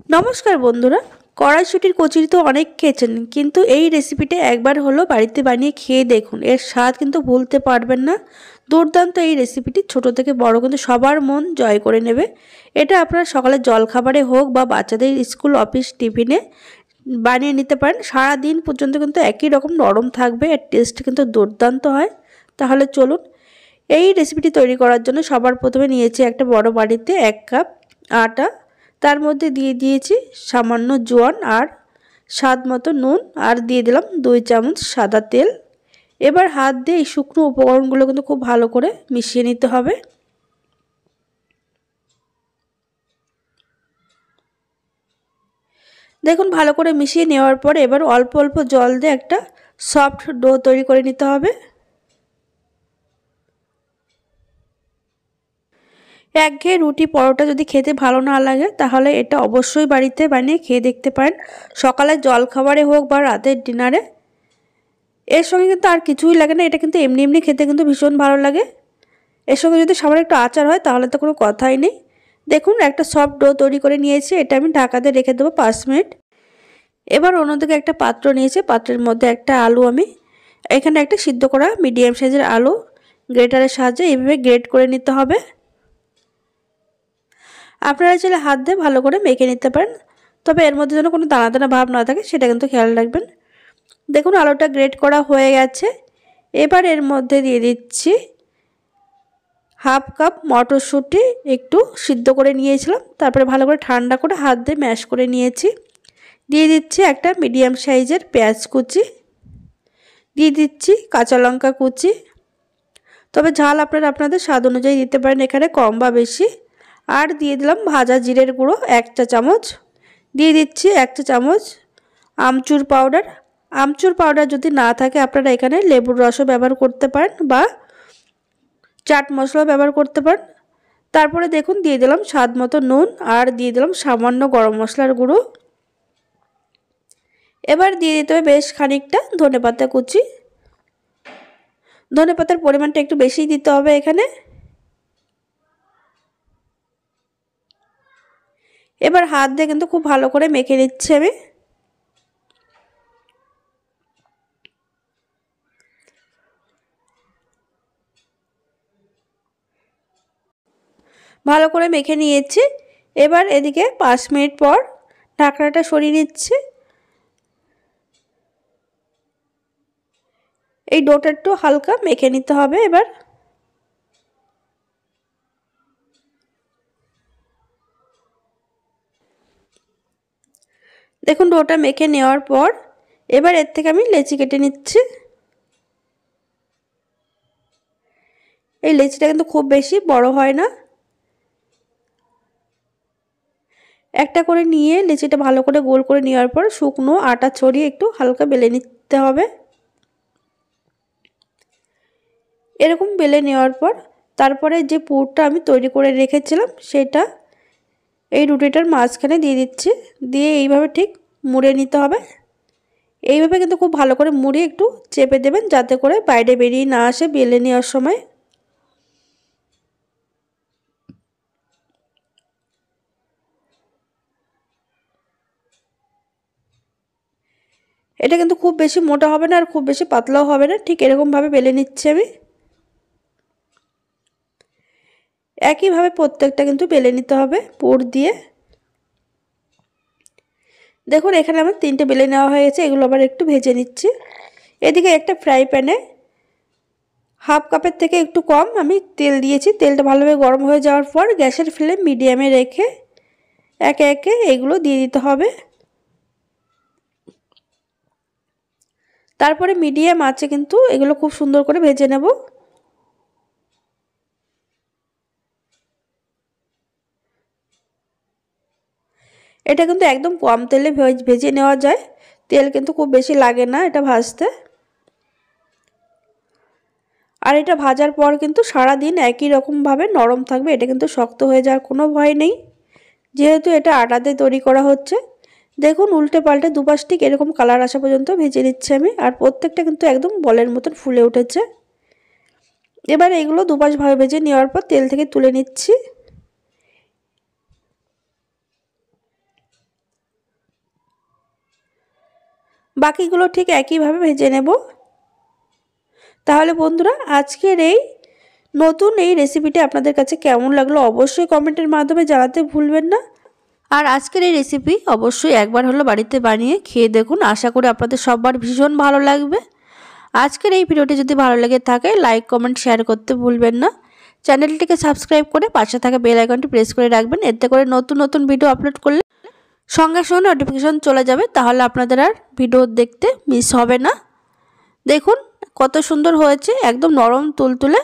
নমস্কার বন্ধুরা, কড়াইশুঁটির কচুরি তো অনেক খেয়েছেন, কিন্তু এই রেসিপিটা একবার হলো বাড়িতে বানিয়ে খেয়ে দেখুন। এর স্বাদ কিন্তু ভুলতে পারবেন না। দুর্দান্ত এই রেসিপিটি ছোট থেকে বড় কিন্তু সবার মন জয় করে নেবে। এটা আপনার সকালে জলখাবারে হোক বা বাচ্চাদের স্কুল অফিস টিফিনে বানিয়ে নিতে পারেন। সারা দিন পর্যন্ত কিন্তু একই রকম নরম থাকবে, এর টেস্ট কিন্তু দুর্দান্ত হয়। তাহলে চলুন, এই রেসিপিটি তৈরি করার জন্য সবার প্রথমে নিয়েছি একটা বড় বাটিতে 1 কাপ আটা। তার মধ্যে দিয়ে দিয়েছি সামান্য জোয়ান আর স্বাদ মতো নুন, আর দিয়ে দিলাম 2 চামচ সাদা তেল। এবার হাত দিয়ে এই শুকনো উপকরণগুলো কিন্তু খুব ভালো করে মিশিয়ে নিতে হবে। দেখুন, ভালো করে মিশিয়ে নেওয়ার পর এবার অল্প অল্প জল দিয়ে একটা সফট ডো তৈরি করে নিতে হবে। একঘেয়ে রুটি পরোটা যদি খেতে ভালো না লাগে, তাহলে এটা অবশ্যই বাড়িতে বানিয়ে খেয়ে দেখতে পারেন। সকালের জলখাবারে হোক বা রাতের ডিনারে, এর সঙ্গে কিন্তু আর কিছুই লাগে না। এটা কিন্তু এমনি এমনি খেতে কিন্তু ভীষণ ভালো লাগে। এর সঙ্গে যদি সামান্য একটু আচার হয় তাহলে তো কোনো কথাই নেই। দেখুন, একটা সফট ডো তৈরি করে নিয়েছি। এটা আমি ঢাকা দিয়ে রেখে দেবো 5 মিনিট। এবার অন্যদিকে একটা পাত্র নিয়েছি, পাত্রের মধ্যে একটা আলু, আমি এখানে একটা সিদ্ধ করা মিডিয়াম সাইজের আলু গ্রেটারের সাহায্যে এইভাবে গ্রেট করে নিতে হবে। আপনারা চাইলে হাত দিয়ে ভালো করে মেখে নিতে পারেন, তবে এর মধ্যে যেন কোনো দানা দানা ভাব না থাকে সেটা কিন্তু খেয়াল রাখবেন। দেখুন, আলুটা গ্রেট করা হয়ে গেছে। এবার এর মধ্যে দিয়ে দিচ্ছি হাফ কাপ মটরশুঁটি, একটু সিদ্ধ করে নিয়েছিলাম, তারপরে ভালো করে ঠান্ডা করে হাত দিয়ে ম্যাশ করে নিয়েছি। দিয়ে দিচ্ছি একটা মিডিয়াম সাইজের পেঁয়াজ কুচি, দিয়ে দিচ্ছি কাঁচা লঙ্কা কুচি, তবে ঝাল আপনারা আপনাদের স্বাদ অনুযায়ী দিতে পারেন, এখানে কম বা বেশি। আর দিয়ে দিলাম ভাজা জিরের গুঁড়ো 1 চা চামচ, দিয়ে দিচ্ছি 1 চা চামচ আমচুর পাউডার। আমচুর পাউডার যদি না থাকে আপনারা এখানে লেবুর রসও ব্যবহার করতে পারেন বা চাট মশলাও ব্যবহার করতে পারেন। তারপরে দেখুন, দিয়ে দিলাম স্বাদ মতো নুন, আর দিয়ে দিলাম সামান্য গরম মশলার গুঁড়ো। এবার দিয়ে দিতে হবে বেশ খানিকটা ধনেপাতা কুচি। ধনেপাতার পরিমাণটা একটু বেশি দিতে হবে এখানে। এবার হাত দিয়ে কিন্তু খুব ভালো করে মেখে নিচ্ছি আমি। ভালো করে মেখে নিয়েছি। এবার এদিকে 5 মিনিট পর ঢাকনাটা সরিয়ে নিচ্ছি। এই ডোটা একটু হালকা মেখে নিতে হবে। এবার দেখুন, ডোটা মেখে নেওয়ার পর এবার এর থেকে আমি লেচি কেটে নিচ্ছি। এই লেচিটা কিন্তু খুব বেশি বড় হয় না। একটা করে নিয়ে লেচিটা ভালো করে গোল করে নেওয়ার পর শুকনো আটা ছড়িয়ে একটু হালকা বেলে নিতে হবে। এরকম বেলে নেওয়ার পর তারপরে যে পুরটা আমি তৈরি করে রেখেছিলাম সেটা এই রুটিটার মাঝখানে দিয়ে দিচ্ছি। দিয়ে এইভাবে ঠিক মুড়ে নিতে হবে। এইভাবে কিন্তু খুব ভালো করে মুড়ে একটু চেপে দেবেন, যাতে করে বাইরে বেরিয়ে না আসে বেলে নেওয়ার সময়। এটা কিন্তু খুব বেশি মোটা হবে না আর খুব বেশি পাতলাও হবে না, ঠিক এরকমভাবে বেলে নিচ্ছি আমি। একইভাবে প্রত্যেকটা কিন্তু বেলে নিতে হবে পুর দিয়ে। দেখুন, এখানে আমার 3টে বেলে নেওয়া হয়ে গেছে। এগুলো আবার একটু ভেজে নিচ্ছি। এদিকে একটা ফ্রাই প্যানে হাফ কাপের থেকে একটু কম আমি তেল দিয়েছি। তেলটা ভালোভাবে গরম হয়ে যাওয়ার পর গ্যাসের ফ্লেম মিডিয়ামে রেখে একে একে এগুলো দিয়ে দিতে হবে। তারপরে মিডিয়াম আঁচে কিন্তু এগুলো খুব সুন্দর করে ভেজে নেব। এটা কিন্তু একদম কম তেলে ভেজে নেওয়া যায়। তেল কিন্তু খুব বেশি লাগে না এটা ভাজতে। আর এটা ভাজার পর কিন্তু সারা দিন একই রকমভাবে নরম থাকবে, এটা কিন্তু শক্ত হয়ে যাওয়ার কোনো ভয় নেই, যেহেতু এটা আটা দিয়ে তৈরি করা হচ্ছে। দেখুন, উল্টে পাল্টে দুপাশ ঠিক এরকম কালার আসা পর্যন্ত ভেজে নিচ্ছি আমি। আর প্রত্যেকটা কিন্তু একদম বলের মতন ফুলে উঠেছে। এবার এগুলো দুপাশ ভাবে ভেজে নেওয়ার পর তেল থেকে তুলে নিচ্ছি। বাকিগুলো ঠিক একইভাবে ভেজে নেব। তাহলে বন্ধুরা আজকের এই নতুন এই রেসিপিটি আপনাদের কাছে কেমন লাগলো অবশ্যই কমেন্টের মাধ্যমে জানাতে ভুলবেন না। আর আজকের এই রেসিপি অবশ্যই একবার হলো বাড়িতে বানিয়ে খেয়ে দেখুন, আশা করি আপনাদের সবার ভীষণ ভালো লাগবে। আজকের এই ভিডিওটি যদি ভালো লেগে থাকে লাইক কমেন্ট শেয়ার করতে ভুলবেন না। চ্যানেলটিকে সাবস্ক্রাইব করে পাশে থাকা বেল আইকনটি প্রেস করে রাখবেন, এতে করে নতুন নতুন ভিডিও আপলোড করলে সঙ্গে সঙ্গে নোটিফিকেশন চলে যাবে, তাহলে আপনাদের আর ভিডিও দেখতে মিস হবে না। দেখুন কত সুন্দর হয়েছে, একদম নরম তুলতুলে।